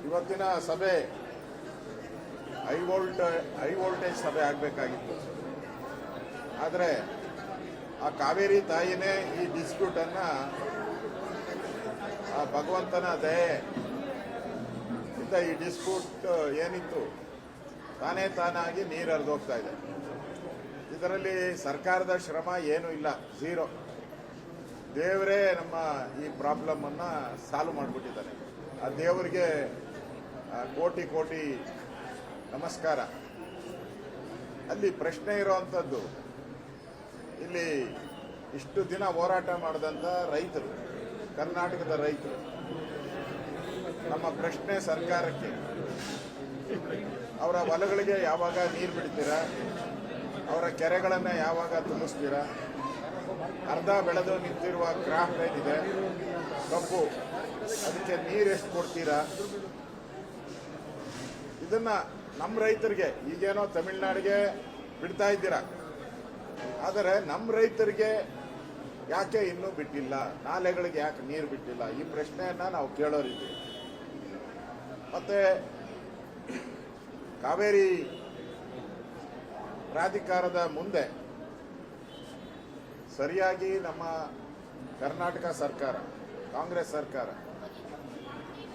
ಇವತ್ತಿನ ಸಭೆ high voltage ಸಭೆ ಆಗಬೇಕಾಗಿತ್ತು. ಆದರೆ ಆ ಕಾವೇರಿ ತಾಯಿನೇ ಈ ಡಿಸ್ಪ್ಯೂಟನ್ನು ಆ ಭಗವಂತನ ದಯೆ ಇಂದ ಈ ಡಿಸ್ಪ್ಯೂಟ್ ಏನಿತ್ತು ತಾನಾಗಿ ನೀರು ಹರಿದೋಗ್ತಾ ಇದೆ. ಇದರಲ್ಲಿ ಸರ್ಕಾರದ ಶ್ರಮ ಏನೂ ಇಲ್ಲ, ಝೀರೋ. ದೇವರೇ ನಮ್ಮ ಈ ಪ್ರಾಬ್ಲಮನ್ನು ಸಾಲ್ವ್ ಮಾಡಿಬಿಟ್ಟಿದ್ದಾರೆ. ಆ ದೇವರಿಗೆ ಕೋಟಿ ಕೋಟಿ ನಮಸ್ಕಾರ. ಅಲ್ಲಿ ಪ್ರಶ್ನೆ ಇರೋವಂಥದ್ದು, ಇಲ್ಲಿ ಇಷ್ಟು ದಿನ ಹೋರಾಟ ಮಾಡಿದಂಥ ರೈತರು, ಕರ್ನಾಟಕದ ರೈತರು, ನಮ್ಮ ಪ್ರಶ್ನೆ ಸರ್ಕಾರಕ್ಕೆ, ಅವರ ಹೊಲಗಳಿಗೆ ಯಾವಾಗ ನೀರು ಬಿಡ್ತೀರಾ? ಅವರ ಕೆರೆಗಳನ್ನು ಯಾವಾಗ ತುಂಬಿಸ್ತೀರಾ? ಅರ್ಧ ಬೆಳೆದು ನಿಂತಿರುವ ಕ್ರಾಪ್ ಏನಿದೆ ಕಬ್ಬು, ಅದಕ್ಕೆ ನೀರು ಎಷ್ಟು ಕೊಡ್ತೀರಾ? ಇದನ್ನ ನಮ್ಮ ರೈತರಿಗೆ, ಈಗೇನೋ ತಮಿಳ್ನಾಡಿಗೆ ಬಿಡ್ತಾ ಇದ್ದೀರಾ, ಆದರೆ ನಮ್ಮ ರೈತರಿಗೆ ಯಾಕೆ ಇನ್ನೂ ಬಿಟ್ಟಿಲ್ಲ? ನಾಲೆಗಳಿಗೆ ಯಾಕೆ ನೀರು ಬಿಟ್ಟಿಲ್ಲ? ಈ ಪ್ರಶ್ನೆಯನ್ನ ನಾವು ಕೇಳೋರಿದ್ದೀವಿ. ಮತ್ತೆ ಕಾವೇರಿ ಪ್ರಾಧಿಕಾರದ ಮುಂದೆ ಸರಿಯಾಗಿ ನಮ್ಮ ಕರ್ನಾಟಕ ಸರ್ಕಾರ, ಕಾಂಗ್ರೆಸ್ ಸರ್ಕಾರ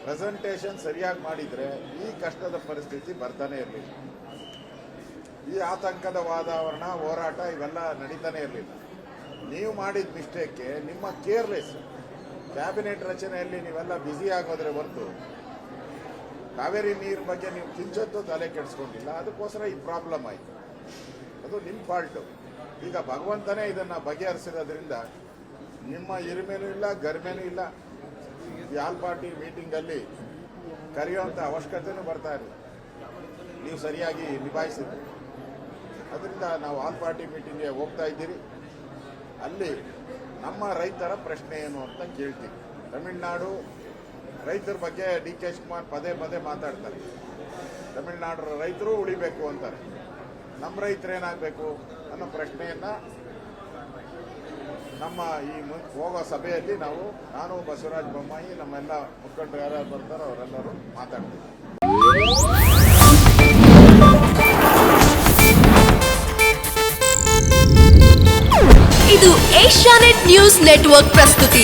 ಪ್ರೆಸೆಂಟೇಷನ್ ಸರಿಯಾಗಿ ಮಾಡಿದರೆ ಈ ಕಷ್ಟದ ಪರಿಸ್ಥಿತಿ ಬರ್ತಾನೆ ಇರಲಿಲ್ಲ. ಈ ಆತಂಕದ ವಾತಾವರಣ, ಹೋರಾಟ ಇವೆಲ್ಲ ನಡೀತಾನೆ ಇರಲಿಲ್ಲ. ನೀವು ಮಾಡಿದ ಮಿಸ್ಟೇಕ್ಗೆ ನಿಮ್ಮ ಕೇರ್ಲೆಸ್ ಕ್ಯಾಬಿನೆಟ್ ರಚನೆಯಲ್ಲಿ ನೀವೆಲ್ಲ ಬ್ಯುಸಿ ಆಗೋದ್ರೆ ಹೊರತು ಕಾವೇರಿ ನೀರು ಬಗ್ಗೆ ನೀವು ಕಿಂಚತ್ತೂ ತಲೆ ಕೆಡಿಸ್ಕೊಂಡಿಲ್ಲ. ಅದಕ್ಕೋಸ್ಕರ ಈ ಪ್ರಾಬ್ಲಮ್ ಆಯಿತು. ಅದು ನಿಮ್ಮ ಫಾಲ್ಟು. ಈಗ ಭಗವಂತನೇ ಇದನ್ನು ಬಗೆಹರಿಸಿರೋದ್ರಿಂದ ನಿಮ್ಮ ಇರಿಮೇನೂ ಇಲ್ಲ, ಗರಿಮೇನೂ ಇಲ್ಲ. ಈ ಆಲ್ ಪಾರ್ಟಿ ಮೀಟಿಂಗಲ್ಲಿ ಕರೆಯುವಂಥ ಅವಶ್ಯಕತೆಯೂ ಬರ್ತಾ ಇರಲಿಲ್ಲ. ನೀವು ಸರಿಯಾಗಿ ನಿಭಾಯಿಸಿದ್ರಿ. ಅದರಿಂದ ನಾವು ಆಲ್ ಪಾರ್ಟಿ ಮೀಟಿಂಗ್ಗೆ ಹೋಗ್ತಾ ಇದ್ದೀರಿ. ಅಲ್ಲಿ ನಮ್ಮ ರೈತರ ಪ್ರಶ್ನೆ ಏನು ಅಂತ ಕೇಳ್ತೀವಿ. ತಮಿಳುನಾಡು ರೈತರ ಬಗ್ಗೆ DK ಶಿವಕುಮಾರ್ ಪದೇ ಪದೇ ಮಾತಾಡ್ತಾರೆ. ತಮಿಳುನಾಡು ರೈತರು ಉಳಿಬೇಕು ಅಂತಾರೆ. ನಮ್ಮ ರೈತರು ಏನಾಗಬೇಕು ಅನ್ನೋ ಪ್ರಶ್ನೆಯನ್ನು ನಮ್ಮ ಈ ಹೋಗೋ ಸಭೆಯಲ್ಲಿ ನಾನು ಬಸವರಾಜ ಬೊಮ್ಮಾಯಿ, ನಮ್ಮೆಲ್ಲ ಮುಖಂಡರು ಯಾರ್ಯಾರು ಬರ್ತಾರೋ ಅವರೆಲ್ಲರೂ ಮಾತಾಡ್ತೀವಿ. ಇದು ಏಷ್ಯಾನೆಟ್ ನ್ಯೂಸ್ ನೆಟ್ವರ್ಕ್ ಪ್ರಸ್ತುತಿ.